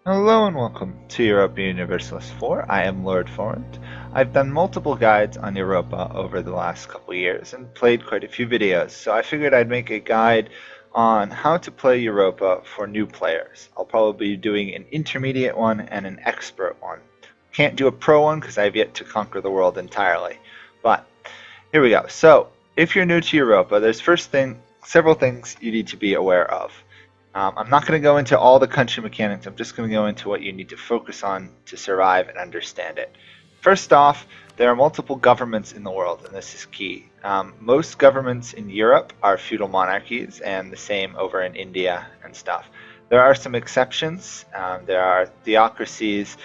Hello and welcome to Europa Universalis 4. I am Lord Forwind. I've done multiple guides on Europa over the last couple years and played quite a few videos, so I figured I'd make a guide on how to play Europa for new players. I'll probably be doing an intermediate one and an expert one. Can't do a pro one because I've yet to conquer the world entirely, but here we go. So, if you're new to Europa, there's several things you need to be aware of. I'm not going to go into all the country mechanics. I'm just going to go into what you need to focus on to survive and understand it. First off, there are multiple governments in the world, and this is key. Most governments in Europe are feudal monarchies, and the same over in India and stuff. There are some exceptions. There are theocracies,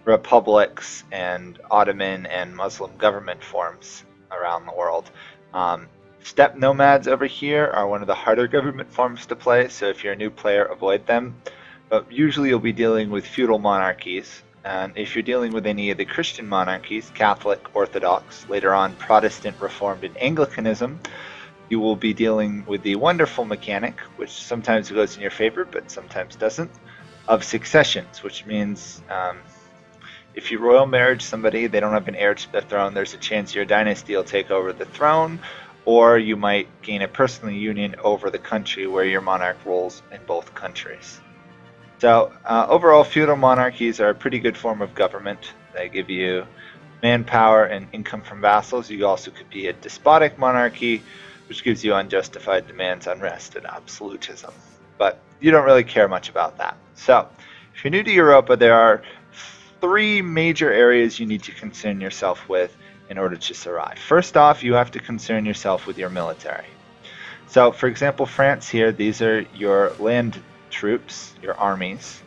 republics, and Ottoman and Muslim government forms around the world. Steppe nomads over here are one of the harder government forms to play, so if you're a new player, avoid them. But usually you'll be dealing with feudal monarchies, and if you're dealing with any of the Christian monarchies, Catholic, Orthodox, later on Protestant, Reformed, and Anglicanism, you will be dealing with the wonderful mechanic, which sometimes goes in your favor, but sometimes doesn't, of successions, which means if you royal marriage somebody, they don't have an heir to the throne, there's a chance your dynasty will take over the throne, or you might gain a personal union over the country where your monarch rules in both countries. So overall, feudal monarchies are a pretty good form of government. They give you manpower and income from vassals. You also could be a despotic monarchy, which gives you unjustified demands, unrest, and absolutism. But you don't really care much about that. So if you're new to Europa, there are three major areas you need to concern yourself with in order to survive. First off, you have to concern yourself with your military. So, for example, France here, these are your land troops, your armies.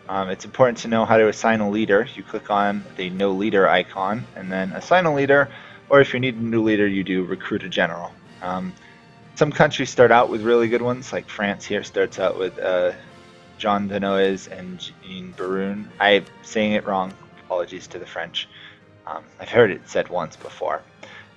It's important to know how to assign a leader. You click on the no leader icon and then assign a leader, or if you need a new leader, you do recruit a general. Some countries start out with really good ones, like France here starts out with Jean Denoise and Jean Baroun. I'm saying it wrong, apologies to the French. I've heard it said once before.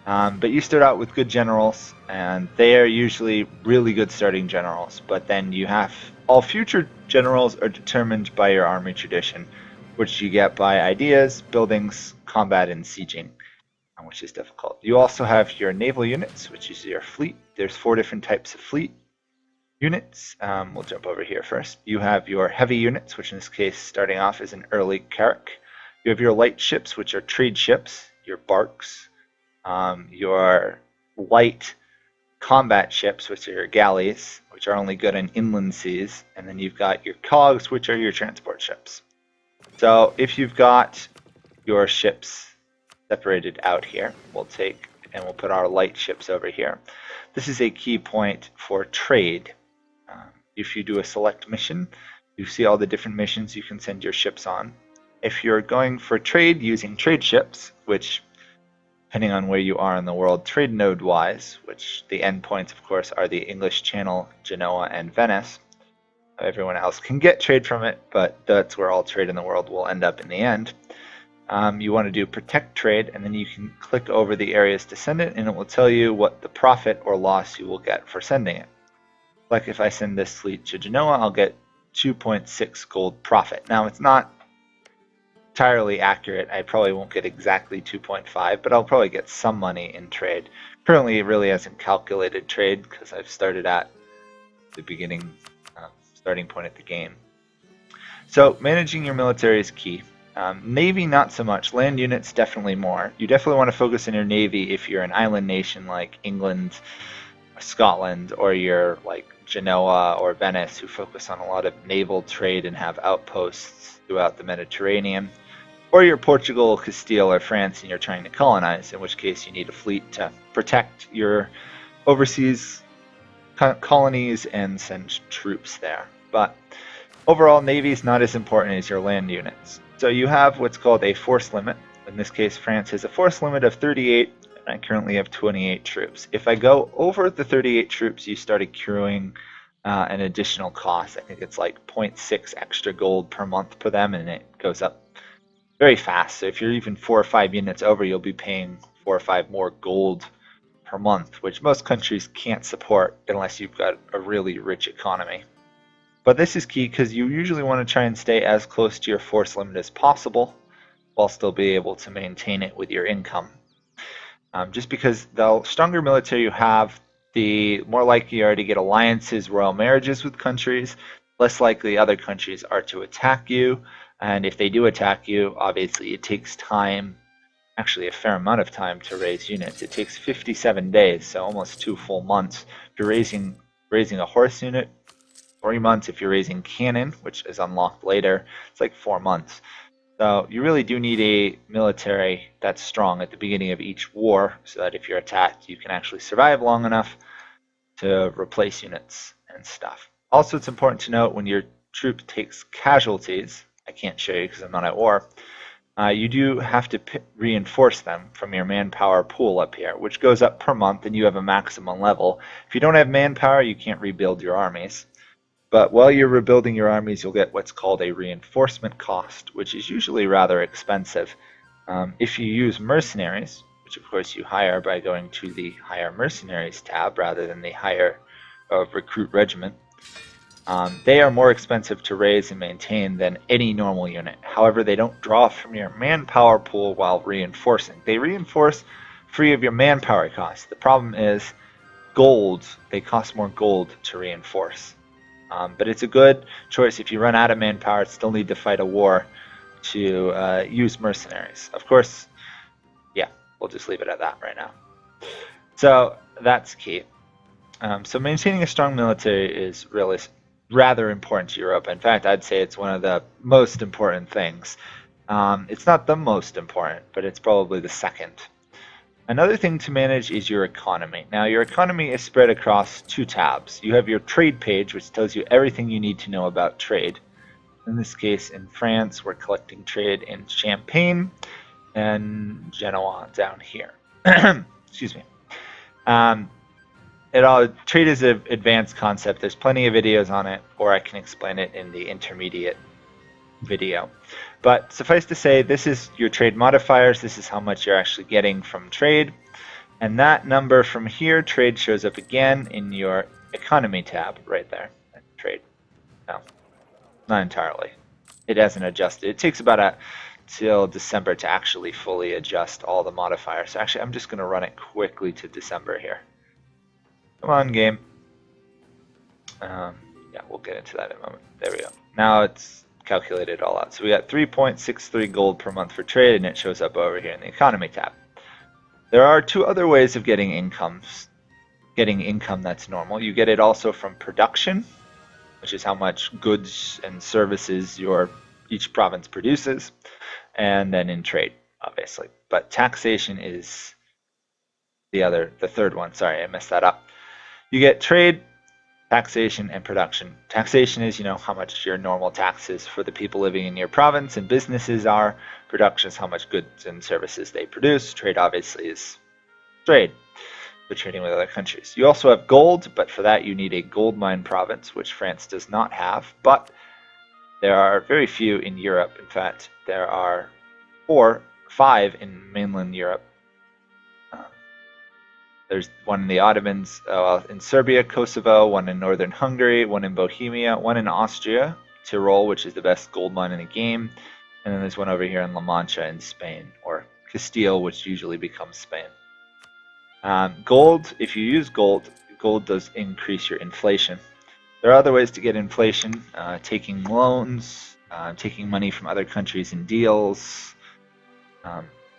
But you start out with good generals, and they are usually really good starting generals. But then you have all future generals are determined by your army tradition, which you get by ideas, buildings, combat, and sieging, which is difficult. You also have your naval units, which is your fleet. There's 4 different types of fleet units. We'll jump over here first. You have your heavy units, which in this case starting off is an early carrack. You have your light ships, which are trade ships, your barks, your light combat ships, which are your galleys, which are only good in inland seas, and then you've got your cogs, which are your transport ships. So if you've got your ships separated out here, we'll put our light ships over here. This is a key point for trade. If you do a select mission, you see all the different missions you can send your ships on. If you're going for trade using trade ships, which, depending on where you are in the world, trade node-wise, which the endpoints, of course, are the English Channel, Genoa, and Venice. Everyone else can get trade from it, but that's where all trade in the world will end up in the end. You want to do protect trade, and then you can click over the areas to send it, and it will tell you what the profit or loss you will get for sending it. Like if I send this fleet to Genoa, I'll get 2.6 gold profit. Now, it's not entirely accurate. I probably won't get exactly 2.5, but I'll probably get some money in trade. Currently, it really hasn't calculated trade because I've started at the beginning, starting point of the game. So managing your military is key. Navy, not so much. Land units, definitely more. You definitely want to focus on your Navy if you're an island nation like England, or Scotland, or you're like Genoa or Venice, who focus on a lot of naval trade and have outposts throughout the Mediterranean. Or you're Portugal, Castile, or France and you're trying to colonize, in which case you need a fleet to protect your overseas colonies and send troops there. But overall, Navy is not as important as your land units. So you have what's called a force limit. In this case, France has a force limit of 38, and I currently have 28 troops. If I go over the 38 troops, you start accruing an additional cost. I think it's like 0.6 extra gold per month per them, and it goes up very fast. So if you're even 4 or 5 units over, you'll be paying 4 or 5 more gold per month, which most countries can't support unless you've got a really rich economy. But this is key because you usually want to try and stay as close to your force limit as possible while still be able to maintain it with your income. Just because the stronger military you have, the more likely you are to get alliances, royal marriages with countries, less likely other countries are to attack you. And if they do attack you, obviously it takes time, actually a fair amount of time to raise units. It takes 57 days, so almost 2 full months. If you're raising a horse unit, 3 months. If you're raising cannon, which is unlocked later, it's like 4 months. So you really do need a military that's strong at the beginning of each war so that if you're attacked, you can actually survive long enough to replace units and stuff. Also, it's important to note when your troop takes casualties, I can't show you because I'm not at war, you do have to reinforce them from your manpower pool up here, which goes up per month and you have a maximum level. If you don't have manpower, you can't rebuild your armies. But while you're rebuilding your armies, you'll get what's called a reinforcement cost, which is usually rather expensive. If you use mercenaries, which of course you hire by going to the Hire Mercenaries tab rather than the Hire Recruit Regiment, they are more expensive to raise and maintain than any normal unit. However, they don't draw from your manpower pool while reinforcing. They reinforce free of your manpower costs. The problem is gold. They cost more gold to reinforce. But it's a good choice if you run out of manpower, still need to fight a war, to use mercenaries. Of course, yeah, we'll just leave it at that right now. So that's key. So maintaining a strong military is really rather important to Europe. In fact, I'd say it's one of the most important things. It's not the most important, but it's probably the second. Another thing to manage is your economy. Now, your economy is spread across 2 tabs. You have your trade page, which tells you everything you need to know about trade. In this case, in France, we're collecting trade in Champagne and Genoa down here. Excuse me. Trade is an advanced concept. There's plenty of videos on it, or I can explain it in the intermediate video. But suffice to say, this is your trade modifiers. This is how much you're actually getting from trade. And that number from here, trade, shows up again in your economy tab right there. Trade. No, not entirely. It hasn't adjusted. It takes about till December to actually fully adjust all the modifiers. So actually, I'm just going to run it quickly to December here. Come on, game. Yeah, we'll get into that in a moment. There we go. Now it's calculated all out. So we got 3.63 gold per month for trade, and it shows up over here in the economy tab. There are 2 other ways of getting income that's normal. You get it also from production, which is how much goods and services each province produces, and then in trade, obviously. But taxation is the third one. Sorry, I messed that up. You get trade, taxation, and production. Taxation is, how much your normal taxes for the people living in your province and businesses are. Production is how much goods and services they produce. Trade, obviously, is trade. For trading with other countries. You also have gold, but for that you need a gold mine province, which France does not have. But there are very few in Europe. In fact, there are 5 in mainland Europe. There's one in the Ottomans, in Serbia, Kosovo, one in northern Hungary, one in Bohemia, one in Austria, Tyrol, which is the best gold mine in the game, and then there's one over here in La Mancha in Spain, or Castile, which usually becomes Spain. Gold, if you use gold does increase your inflation. There are other ways to get inflation, taking loans, taking money from other countries in deals,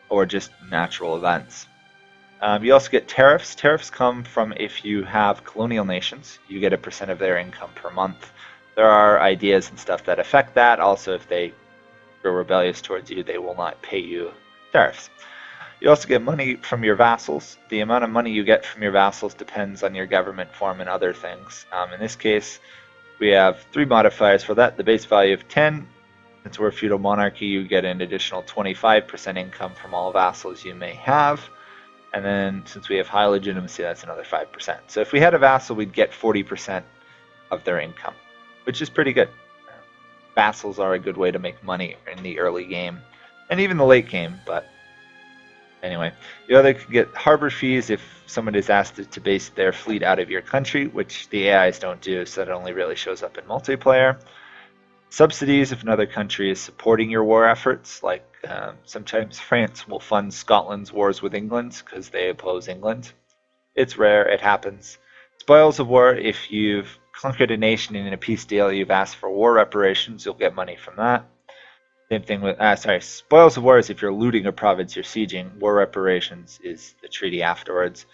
or just natural events. You also get tariffs. Tariffs come from if you have colonial nations, you get a % of their income per month. There are ideas and stuff that affect that. Also, if they grow rebellious towards you, they will not pay you tariffs. You also get money from your vassals. The amount of money you get from your vassals depends on your government form and other things. In this case, we have 3 modifiers for that. The base value of 10. Since we're a feudal monarchy, you get an additional 25% income from all vassals you may have. And then since we have high legitimacy, that's another 5%. So if we had a vassal, we'd get 40% of their income, which is pretty good. Vassals are a good way to make money in the early game, and even the late game, but Anyway, you either can get harbor fees if someone is asked to base their fleet out of your country, which the AIs don't do, so that only really shows up in multiplayer. Subsidies if another country is supporting your war efforts, like sometimes France will fund Scotland's wars with England because they oppose England. It's rare, it happens. Spoils of war, if you've conquered a nation in a peace deal, you've asked for war reparations, you'll get money from that. Same thing with, spoils of war is if you're looting a province you're sieging. War reparations is the treaty afterwards.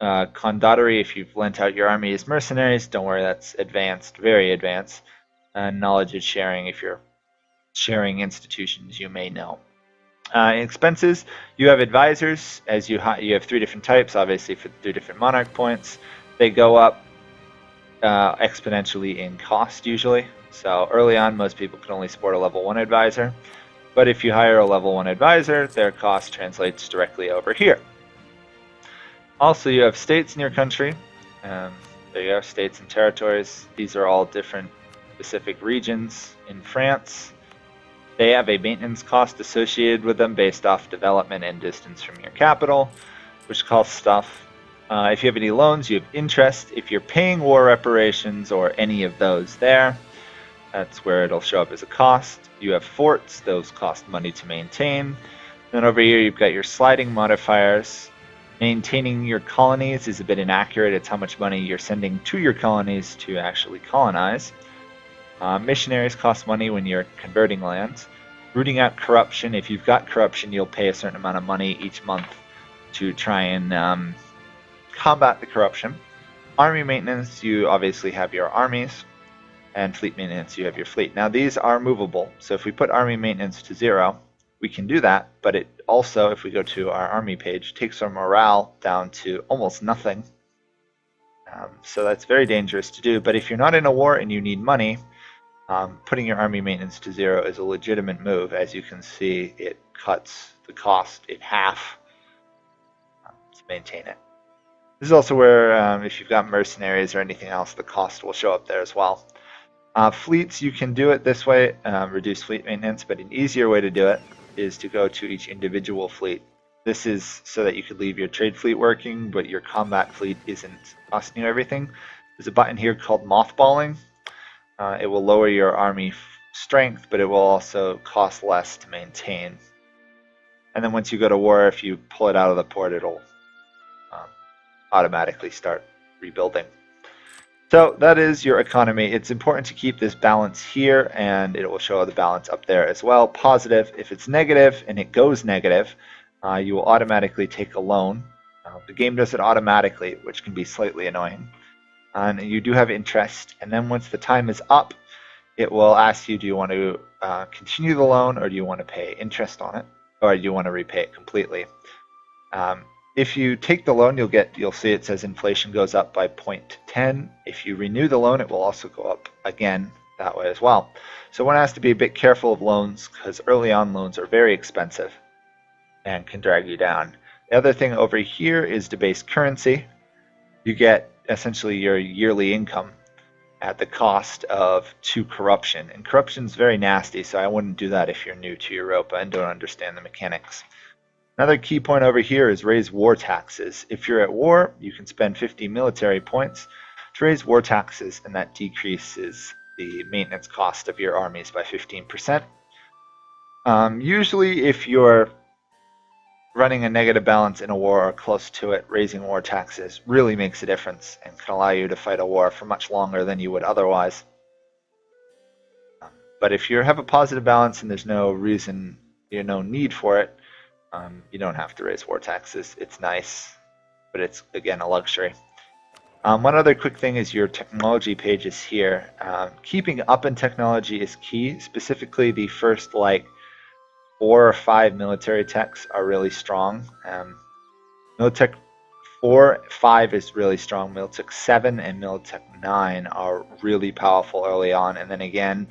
Condottery, if you've lent out your army as mercenaries, don't worry, that's advanced, very advanced. And knowledge is sharing if you're sharing institutions you may know. Expenses, you have advisors, as you have 3 different types, obviously for 3 different monarch points. They go up exponentially in cost usually. So early on, most people can only support a level 1 advisor. But if you hire a level 1 advisor, their cost translates directly over here. Also, you have states in your country. There you go, states and territories. These are all different specific regions. In France, they have a maintenance cost associated with them based off development and distance from your capital, which costs stuff. If you have any loans, you have interest. If you're paying war reparations or any of those there, that's where it'll show up as a cost. You have forts, those cost money to maintain. Then over here you've got your sliding modifiers. Maintaining your colonies is a bit inaccurate. It's how much money you're sending to your colonies to actually colonize. Missionaries cost money when you're converting lands. Rooting out corruption. If you've got corruption, you'll pay a certain amount of money each month to try and combat the corruption. Army maintenance, you obviously have your armies. And fleet maintenance, you have your fleet. Now these are movable. So if we put army maintenance to 0, we can do that. But it also, if we go to our army page, takes our morale down to almost nothing. So that's very dangerous to do. But if you're not in a war and you need money, putting your army maintenance to 0 is a legitimate move. As you can see, it cuts the cost in half to maintain it. This is also where, if you've got mercenaries or anything else, the cost will show up there as well. Fleets, you can do it this way, reduce fleet maintenance, but an easier way to do it is to go to each individual fleet. This is so that you could leave your trade fleet working, but your combat fleet isn't costing you everything. There's a button here called mothballing. It will lower your army strength, but it will also cost less to maintain. And then once you go to war, if you pull it out of the port, it'll automatically start rebuilding. So that is your economy. It's important to keep this balance here, and it will show the balance up there as well. Positive. If it's negative and it goes negative, you will automatically take a loan. The game does it automatically, which can be slightly annoying. And you do have interest, and then once the time is up, it will ask you, do you want to continue the loan, or do you want to pay interest on it, or do you want to repay it completely? If you take the loan, you'll see it says inflation goes up by 0.10. If you renew the loan, it will also go up again that way as well. So one has to be a bit careful of loans, because early on loans are very expensive and can drag you down. The other thing over here is debased currency. You get essentially your yearly income at the cost of 2 corruption. And corruption is very nasty, so I wouldn't do that if you're new to Europa and don't understand the mechanics. Another key point over here is raise war taxes. If you're at war, you can spend 50 military points to raise war taxes, and that decreases the maintenance cost of your armies by 15%. Usually, if you're running a negative balance in a war or close to it, raising war taxes really makes a difference and can allow you to fight a war for much longer than you would otherwise. But if you have a positive balance and there's no reason, no need for it, you don't have to raise war taxes. It's nice, but it's, again, a luxury. One other quick thing is your technology pages here. Keeping up in technology is key. Specifically, the first 4 or 5 military techs are really strong. Militech 4, 5 is really strong. Militech 7 and Militech 9 are really powerful early on, and then again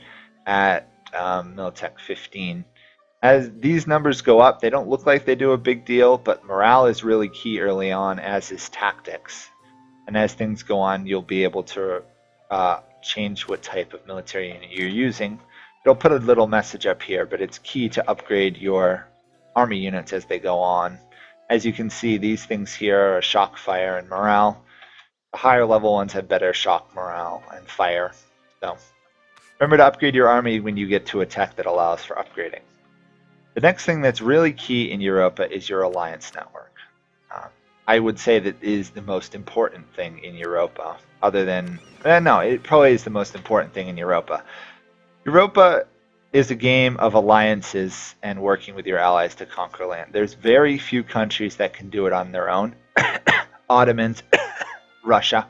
at Militech 15. As these numbers go up, they don't look like they do a big deal, but morale is really key early on, as is tactics. And as things go on, you'll be able to change what type of military unit you're using. It'll put a little message up here, but it's key to upgrade your army units as they go on. As you can see, these things here are shock, fire, and morale. The higher level ones have better shock, morale, and fire. So remember to upgrade your army when you get to a tech that allows for upgrading. The next thing that's really key in Europa is your alliance network. I would say that is the most important thing in Europa, other than, no, it probably is the most important thing in Europa. Europa is a game of alliances and working with your allies to conquer land. There's very few countries that can do it on their own. Ottomans, Russia.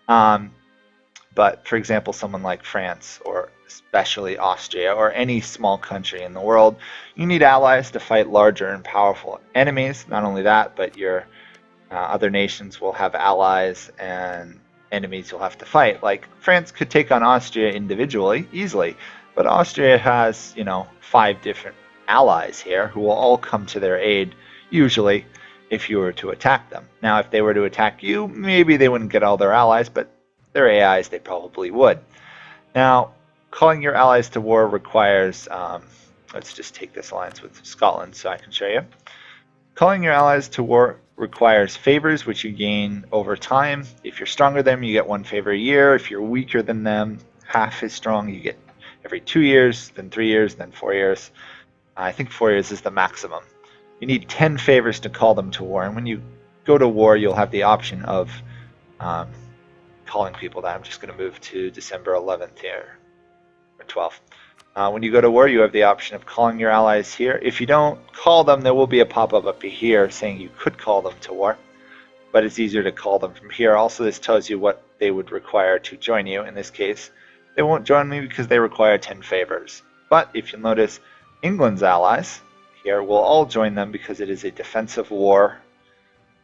But for example, someone like France or especially Austria or any small country in the world, you need allies to fight larger and powerful enemies. Not only that, but your other nations will have allies and enemies you'll have to fight. Like France could take on Austria individually easily, but Austria has, 5 different allies here who will all come to their aid usually if you were to attack them. Now, if they were to attack you, maybe they wouldn't get all their allies, but their AIs they probably would. Now, calling your allies to war requires, let's just take this alliance with Scotland so I can show you. Calling your allies to war requires favors, which you gain over time. If you're stronger than them, you get 1 favor a year. If you're weaker than them, half as strong, you get every 2 years, then 3 years, then 4 years. I think 4 years is the maximum. You need 10 favors to call them to war, and when you go to war, you'll have the option of calling people that. I'm just going to move to December 11th here, or 12th. When you go to war, you have the option of calling your allies here. If you don't call them, there will be a pop-up up here saying you could call them to war, but it's easier to call them from here. Also, this tells you what they would require to join you. In this case, they won't join me because they require 10 favors. But if you'll notice, England's allies here will all join them because it is a defensive war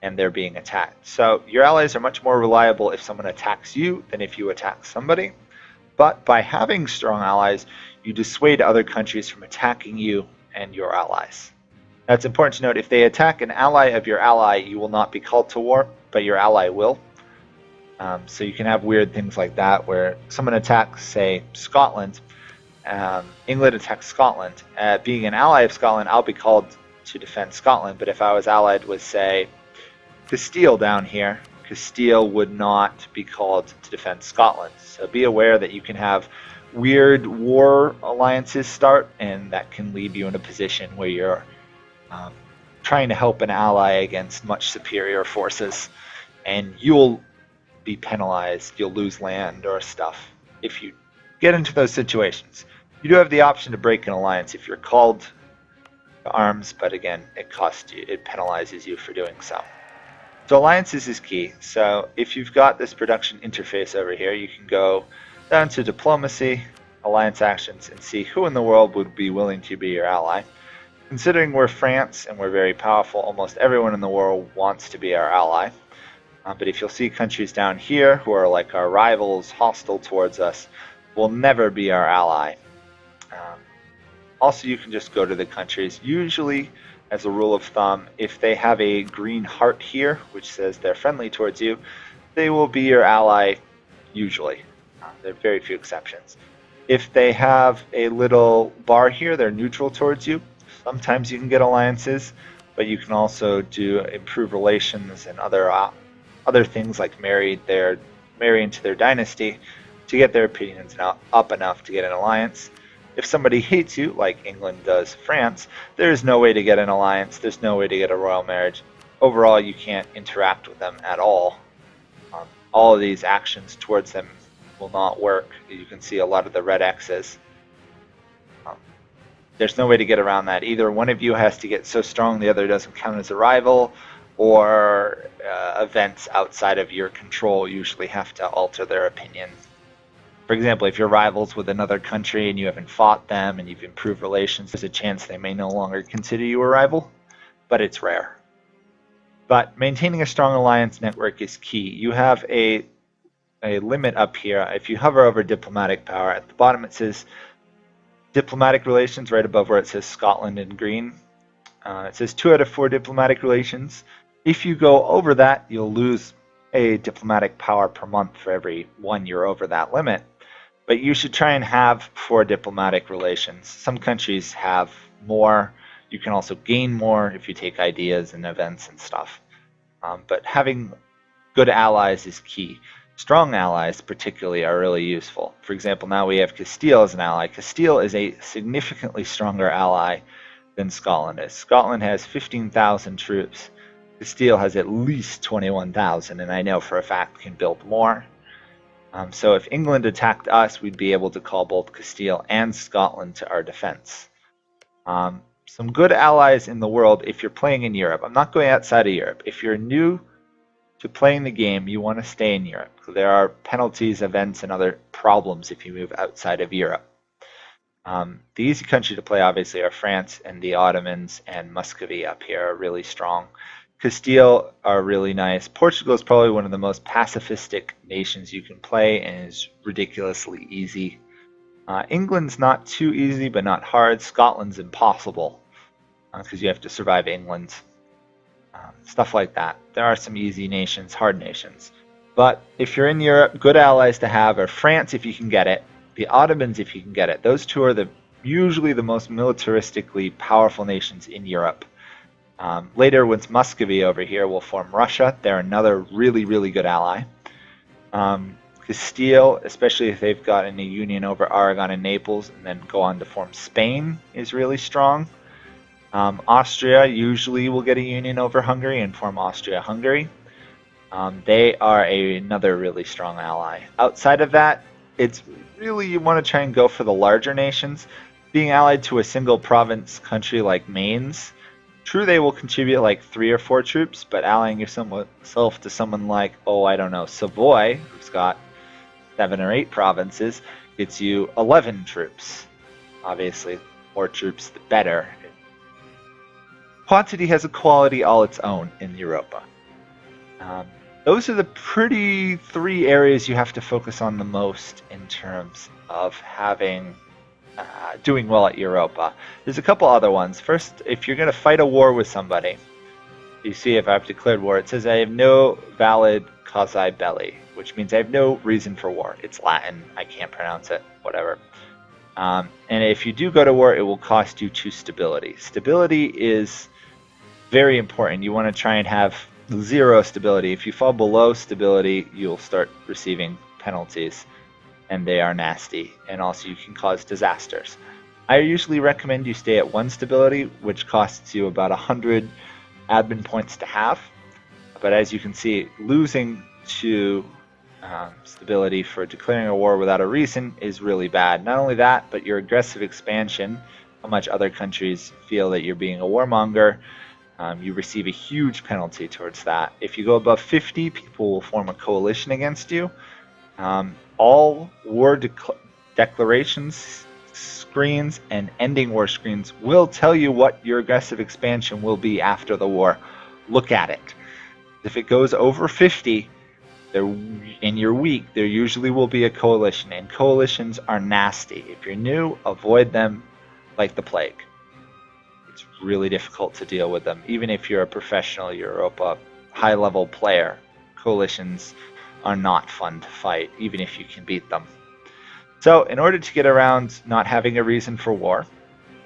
and they're being attacked. So your allies are much more reliable if someone attacks you than if you attack somebody. But by having strong allies, you dissuade other countries from attacking you and your allies. Now, it's important to note, if they attack an ally of your ally, you will not be called to war, but your ally will. So you can have weird things like that, where someone attacks, say, Scotland, England attacks Scotland. Being an ally of Scotland, I'll be called to defend Scotland, but if I was allied with, say, Castile down here, Castile would not be called to defend Scotland. So be aware that you can have weird war alliances start, and that can leave you in a position where you're trying to help an ally against much superior forces, and you'll be penalized, you'll lose land or stuff if you get into those situations. You do have the option to break an alliance if you're called to arms, but again, it costs you, it penalizes you for doing so. So alliances is key. So if you've got this production interface over here, you can go down to diplomacy, alliance actions, and see who in the world would be willing to be your ally. Considering we're France and we're very powerful, almost everyone in the world wants to be our ally. But if you'll see countries down here who are like our rivals, hostile towards us, will never be our ally. Also, you can just go to the countries. Usually, as a rule of thumb, if they have a green heart here, which says they're friendly towards you, they will be your ally usually. There are very few exceptions. If they have a little bar here, they're neutral towards you. Sometimes you can get alliances, but you can also do improve relations and other things like marry into their dynasty to get their opinions up enough to get an alliance. If somebody hates you, like England does France, there is no way to get an alliance. There's no way to get a royal marriage. Overall, you can't interact with them at all. All of these actions towards them will not work. You can see a lot of the red X's. There's no way to get around that. Either one of you has to get so strong the other doesn't count as a rival, or events outside of your control usually have to alter their opinion. For example, if you're rivals with another country and you haven't fought them and you've improved relations, there's a chance they may no longer consider you a rival, but it's rare. But maintaining a strong alliance network is key. You have a limit up here. If you hover over diplomatic power, at the bottom it says diplomatic relations, right above where it says Scotland in green. It says 2 out of 4 diplomatic relations. If you go over that, you'll lose a diplomatic power per month for every 1 you're over that limit. But you should try and have 4 diplomatic relations. Some countries have more. You can also gain more if you take ideas and events and stuff. But having good allies is key. Strong allies, particularly, are really useful. For example, now we have Castile as an ally. Castile is a significantly stronger ally than Scotland is. Scotland has 15,000 troops. Castile has at least 21,000, and I know for a fact can build more. So if England attacked us, we'd be able to call both Castile and Scotland to our defense. Some good allies in the world if you're playing in Europe. I'm not going outside of Europe. If you're new to playing the game, you want to stay in Europe. There are penalties, events, and other problems if you move outside of Europe. The easy country to play, obviously, are France and the Ottomans, and Muscovy up here are really strong. Castile are really nice. Portugal is probably one of the most pacifistic nations you can play and is ridiculously easy. England's not too easy, but not hard. Scotland's impossible because you have to survive England. Stuff like that. There are some easy nations, hard nations. But if you're in Europe, good allies to have are France if you can get it, the Ottomans if you can get it. Those two are usually the most militaristically powerful nations in Europe. Later, once Muscovy over here will form Russia, they're another really, really good ally. Castile, especially if they've gotten a union over Aragon and Naples and then go on to form Spain, is really strong. Austria usually will get a union over Hungary and form Austria-Hungary. They are another really strong ally. Outside of that, it's really you want to try and go for the larger nations. Being allied to a single province country like Mainz, true they will contribute like 3 or 4 troops, but allying yourself to someone like, I don't know, Savoy, who's got 7 or 8 provinces, gets you 11 troops. Obviously, more troops the better. Quantity has a quality all its own in Europa. Those are the pretty 3 areas you have to focus on the most in terms of doing well at Europa. There's a couple other ones. First, if you're going to fight a war with somebody, you see if I've declared war, it says I have no valid causae belli, which means I have no reason for war. It's Latin. I can't pronounce it. Whatever. And if you do go to war, it will cost you 2 stability. Stability is very important. You want to try and have 0 stability. If you fall below stability, you'll start receiving penalties, and they are nasty. And also you can cause disasters. I usually recommend you stay at 1 stability, which costs you about 100 admin points to have. But as you can see, losing to stability for declaring a war without a reason is really bad. Not only that, but your aggressive expansion, how much other countries feel that you're being a warmonger, you receive a huge penalty towards that. If you go above 50, people will form a coalition against you. All war declarations screens and ending war screens will tell you what your aggressive expansion will be after the war. Look at it. If it goes over 50 and you're weak, there usually will be a coalition, and coalitions are nasty. If you're new, avoid them like the plague. It's really difficult to deal with them. Even if you're a professional Europa high-level player, coalitions are not fun to fight, even if you can beat them. So in order to get around not having a reason for war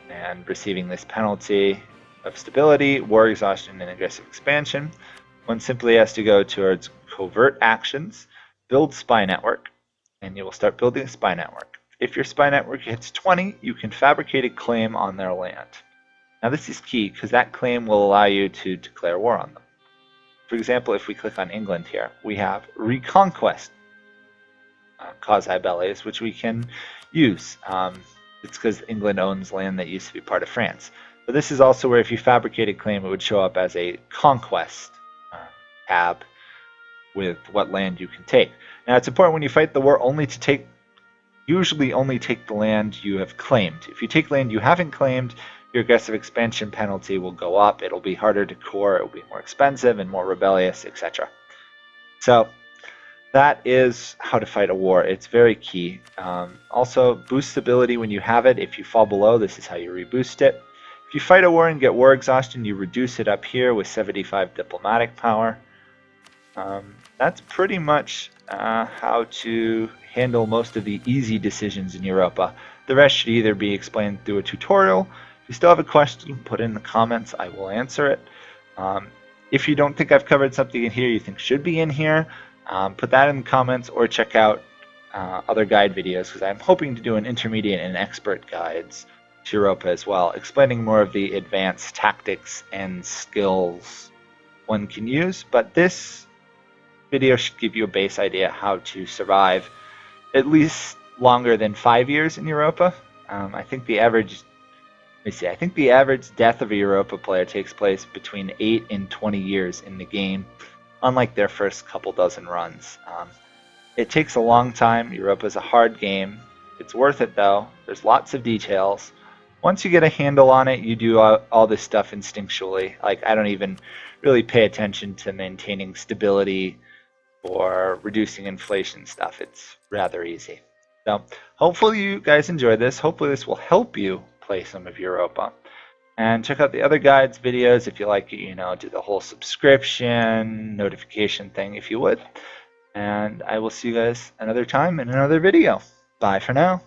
and receiving this penalty of stability, war exhaustion, and aggressive expansion, one simply has to go towards covert actions, build spy network, and you will start building a spy network. If your spy network hits 20, you can fabricate a claim on their land. Now this is key because that claim will allow you to declare war on them. For example, if we click on England here, we have Reconquest causae bellis, which we can use. It's because England owns land that used to be part of France. But this is also where if you fabricate a claim, it would show up as a conquest tab with what land you can take. Now it's important when you fight the war usually only take the land you have claimed. If you take land you haven't claimed, your aggressive expansion penalty will go up. It'll be harder to core, it will be more expensive and more rebellious, etc. So that is how to fight a war. It's very key. Also, boost stability when you have it. If you fall below, this is how you reboost it. If you fight a war and get war exhaustion, you reduce it up here with 75 diplomatic power. That's pretty much how to handle most of the easy decisions in Europa. The rest should either be explained through a tutorial, If you still have a question, put it in the comments. I will answer it. If you don't think I've covered something in here you think should be in here, put that in the comments or check out other guide videos, because I'm hoping to do an intermediate and expert guides to Europa as well, explaining more of the advanced tactics and skills one can use. But this video should give you a base idea how to survive at least longer than 5 years in Europa. I think the average I think the average death of a Europa player takes place between 8 and 20 years in the game, unlike their first couple dozen runs. It takes a long time. Europa is a hard game. It's worth it though. There's lots of details. Once you get a handle on it, you do all this stuff instinctually. Like, I don't even really pay attention to maintaining stability or reducing inflation stuff. It's rather easy. So hopefully you guys enjoyed this. Hopefully this will help you play some of Europa. And check out the other guides videos if you like it, do the whole subscription, notification thing if you would. And I will see you guys another time in another video. Bye for now.